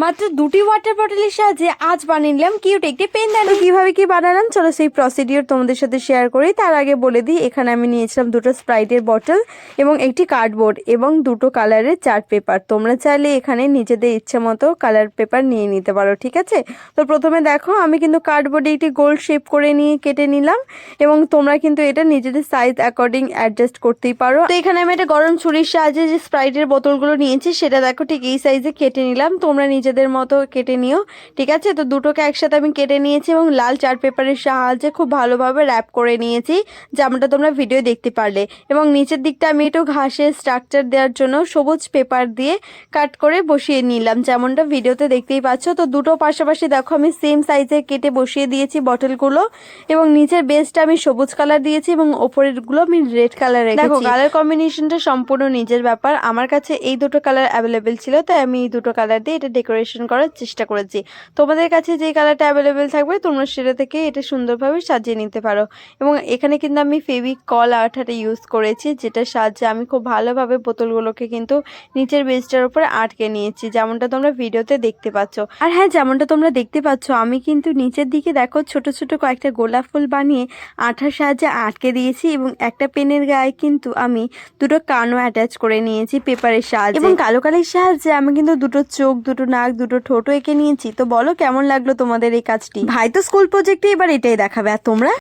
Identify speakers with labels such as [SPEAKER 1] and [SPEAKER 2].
[SPEAKER 1] মাত্র দুটি ওয়াটার বটলের সাহায্যে আজ বানিয়ে নিলাম কিউট একটি পেনদানি। কিভাবে কি বানালাম চলো সেই প্রসিডিওর তোমাদের সাথে শেয়ার করি। তার আগে বলে দিই, এখানে আমি নিয়েছিলাম দুটো স্প্রাইটের বটল এবং একটি কার্ডবোর্ড এবং দুটো কালারের চার্ট পেপার। তোমরা চাইলে এখানে নিজেদের ইচ্ছে মতো কালার পেপার নিয়ে নিতে পারো, ঠিক আছে। তো প্রথমে দেখো আমি কিন্তু কার্ডবোর্ডে একটি গোল শেপ করে নিয়ে কেটে নিলাম এবং তোমরা কিন্তু এটা নিজেদের সাইজ অ্যাকর্ডিং অ্যাডজাস্ট করতেই পারো। তো এখানে আমি একটা গরম ছুরির সাহায্যে যে স্প্রাইটের বোতলগুলো নিয়েছি সেটা দেখো ঠিক এই সাইজে কেটে নিলাম। তোমরা নিজেদের মতো কেটে নিও, ঠিক আছে। তো দুটোকে একসাথে আমি কেটে নিয়েছি এবং লাল চার্ট পেপারের সাহায্যে খুব ভালোভাবে র্যাপ করে নিয়েছি, যেমনটা তোমরা ভিডিও দেখতে পারলে। এবং নিচের দিকটা আমি একটু ঘাসের স্ট্রাকচার দেওয়ার জন্য সবুজ পেপার দিয়ে কাট করে বসিয়ে নিলাম, যেমনটা ভিডিওতে দেখতেই পাচ্ছ। তো দুটো পাশাপাশি দেখো আমি সেম সাইজে কেটে বসিয়ে দিয়েছি বটলগুলো এবং নিচের বেসটা আমি সবুজ কালার দিয়েছি এবং ওপরের গুলো আমি রেড কালার রেখেছি। দেখো কালার কম্বিনেশনটা সম্পূর্ণ নিজের ব্যাপার। আমার কাছে এই দুটো কালার অ্যাভেলেবেল ছিল, তাই আমি এই দুটো কালার দিয়ে এটা ডেকোরেশন করার চেষ্টা করেছি। তোমাদের কাছে যে কালারটা অ্যাভেলেবেল থাকবে তোমরা সেটা থেকে এটা সুন্দরভাবে সাজিয়ে নিতে পারো। এবং এখানে কিন্তু আমি ফেভিকল আঠাটা ইউজ করেছি, যেটার সাহায্যে আমি খুব ভালোভাবে বোতলগুলোকে কিন্তু নিচের বেসটার উপরে আটকে নিয়েছি, যেমনটা তোমরা ভিডিওতে দেখতে পাচ্ছ। আর হ্যাঁ, যেমনটা তোমরা দেখতে পাচ্ছ আমি কিন্তু নিচের দিকে দেখো ছোট ছোট কয়েকটা গোলাপ ফুল বানিয়ে আঠার সাহায্যে আটকে দিয়েছি এবং একটা পেনের গায়ে কিন্তু আমি দুটো কানও অ্যাটাচ করে নিয়েছি পেপারের সাহায্যে। এবং কালো কালির সাহায্যে আমি কিন্তু দুটো চোখ, দুটো নাক, দুটো ঠোঁটও এঁকে নিয়েছি। তো বলো কেমন লাগলো তোমাদের এই কাজটি? ভাই তো স্কুল প্রজেক্টে এবার এটাই দেখাবে, আর তোমরা?